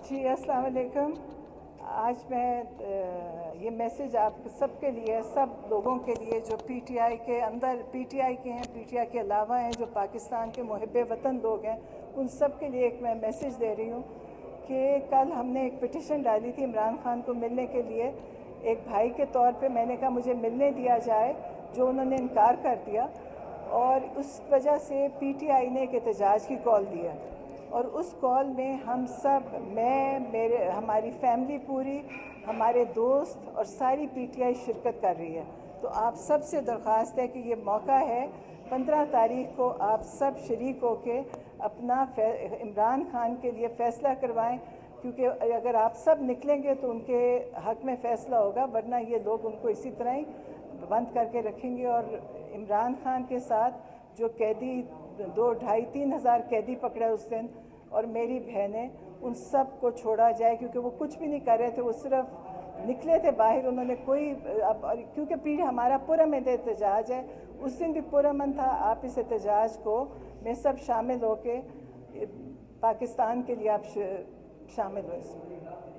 जी अस्सलाम वालेकुम। आज मैं ये मैसेज आप सब के लिए, सब लोगों के लिए जो पीटीआई के अंदर पीटीआई के हैं, पीटीआई के अलावा हैं, जो पाकिस्तान के मुहिब्बे वतन लोग हैं, उन सब के लिए एक मैं मैसेज दे रही हूँ कि कल हमने एक पिटिशन डाली थी इमरान खान को मिलने के लिए। एक भाई के तौर पे मैंने कहा मुझे मिलने दिया जाए, जो उन्होंने इनकार कर दिया, और उस वजह से पीटीआई ने एक एहतजाज की कॉल दी है। और उस कॉल में हम सब, हमारी फैमिली पूरी, हमारे दोस्त और सारी पीटीआई शिरकत कर रही है। तो आप सब से दरख्वास्त है कि ये मौका है, 15 तारीख को आप सब शरीक होके अपना इमरान खान के लिए फ़ैसला करवाएं, क्योंकि अगर आप सब निकलेंगे तो उनके हक में फ़ैसला होगा, वरना ये लोग उनको इसी तरह ही बंद करके रखेंगे। और इमरान खान के साथ जो कैदी 2-2.5-3 हज़ार कैदी पकड़े उस दिन, और मेरी बहनें, उन सब को छोड़ा जाए, क्योंकि वो कुछ भी नहीं कर रहे थे, वो सिर्फ निकले थे बाहर। उन्होंने कोई क्योंकि हमारा पुरअमन एहतजाज है, उस दिन भी पुरअमन था। आप इस एहतजाज को में सब शामिल होके पाकिस्तान के लिए आप शामिल हो इसमें।